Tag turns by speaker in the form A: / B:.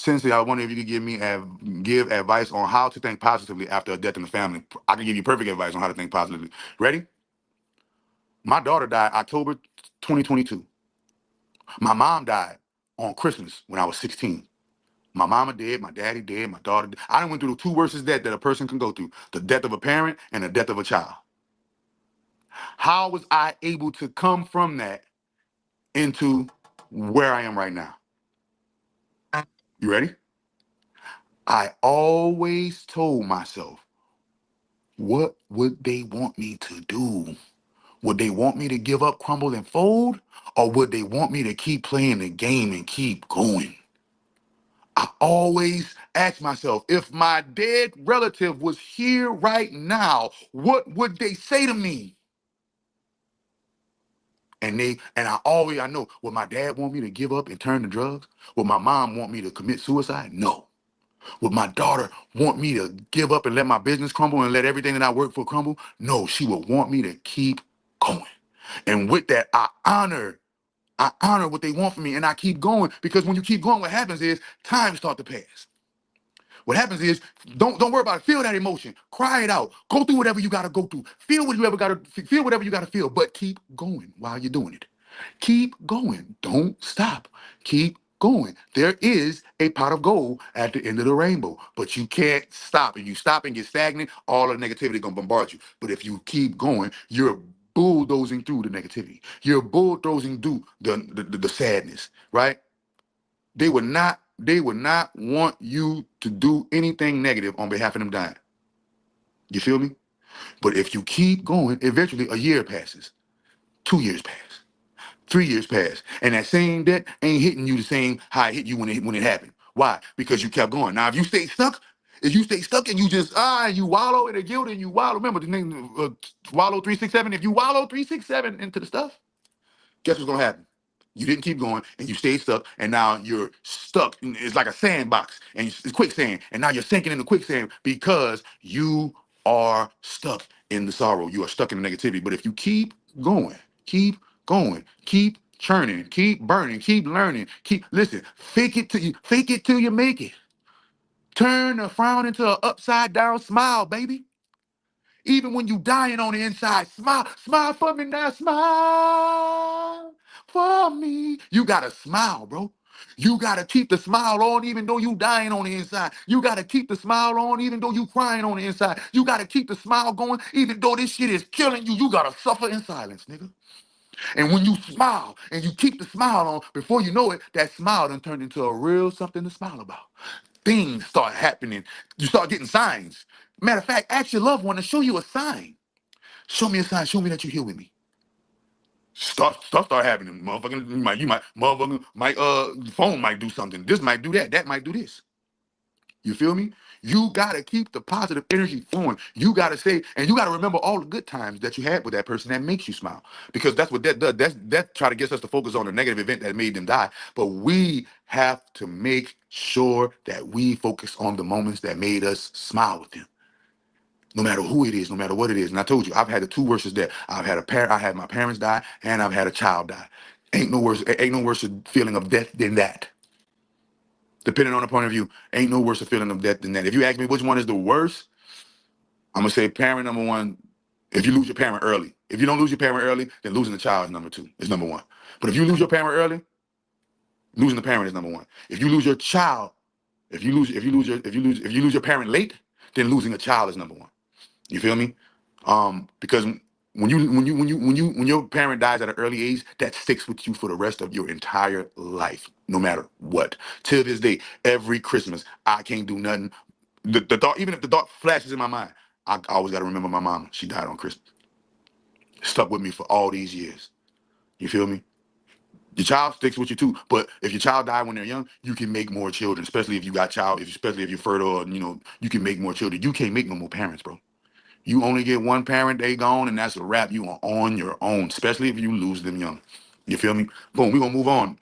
A: Sensei, I wonder if you could give advice on how to think positively after a death in the family. I can give you perfect advice on how to think positively. Ready? My daughter died October 2022. My mom died on Christmas when I was 16. My mama dead, my daddy dead, my daughter dead. I done went through the two worst death that a person can go through: the death of a parent and the death of a child. How was I able to come from that into where I am right now? You ready? I always told myself, what would they want me to do? Would they want me to give up, crumble, and fold? Or would they want me to keep playing the game and keep going? I always ask myself, if my dead relative was here right now, what would they say to me? I know, would my dad want me to give up and turn to drugs? Would my mom want me to commit suicide? No. Would my daughter want me to give up and let my business crumble and let everything that I work for crumble? No, she would want me to keep going. And with that, I honor what they want from me, and I keep going, because when you keep going, what happens is time start to pass. What happens is, don't worry about it. Feel that emotion. Cry it out. Go through whatever you gotta go through. Feel whatever you gotta feel, but keep going while you're doing it. Keep going. Don't stop. Keep going. There is a pot of gold at the end of the rainbow, but you can't stop. If you stop and get stagnant, all the negativity gonna bombard you. But if you keep going, you're bulldozing through the negativity. You're bulldozing through the sadness, right? They would not want you to do anything negative on behalf of them dying. You feel me? But if you keep going, eventually a year passes, 2 years pass, 3 years pass, and that same debt ain't hitting you the same how it hit you when it happened. Why? Because you kept going. Now, if you stay stuck and you just you wallow in the guilt and you wallow. Remember the name, wallow 367. If you wallow 367 into the stuff, guess what's gonna happen? You didn't keep going and you stayed stuck, and now you're stuck. It's like a sandbox and it's quicksand, and now you're sinking in the quicksand because you are stuck in the sorrow. You are stuck in the negativity. But if you keep going, keep churning, keep burning, keep learning, listen, fake it till you make it. Turn a frown into an upside down smile, baby. Even when you dying on the inside, smile, smile for me now, smile for me. You gotta smile, bro. You gotta keep the smile on even though you dying on the inside. You gotta keep the smile on even though you crying on the inside. You gotta keep the smile going even though this shit is killing you. You gotta suffer in silence, nigga. And when you smile and you keep the smile on, before you know it, that smile done turned into a real something to smile about. Things start happening. You start getting signs. Matter of fact, ask your loved one to show you a sign. Show me a sign. Show me that you're here with me. Stuff start happening. Motherfucking, motherfucking, phone might do something. This might do that. That might do this. You feel me? You gotta keep the positive energy flowing. You gotta say, and you gotta remember all the good times that you had with that person that makes you smile. Because that's what that does. That try to get us to focus on the negative event that made them die. But we have to make sure that we focus on the moments that made us smile with them. No matter who it is, no matter what it is. And I told you, I've had the two worst death. I had my parents die, and I've had a child die. Ain't no worse feeling of death than that. Depending on the point of view, ain't no worse feeling of death than that. If you ask me which one is the worst, I'm gonna say parent number one. If you lose your parent early, if you don't lose your parent early, then losing the child is number two. Is number one. But if you lose your parent early, losing the parent is number one. If you lose your child, if you lose your parent late, then losing a child is number one. You feel me? Because when your parent dies at an early age, that sticks with you for the rest of your entire life, no matter what. Till this day, every Christmas, I can't do nothing. The thought, even if the thought flashes in my mind, I always got to remember my mama. She died on Christmas. Stuck with me for all these years. You feel me? Your child sticks with you too, but if your child died when they're young, you can make more children. Especially if you got especially if you're fertile, and you can make more children. You can't make no more parents, bro. You only get one parent, they gone, and that's a wrap. You are on your own, especially if you lose them young. You feel me? Boom, we're gonna move on.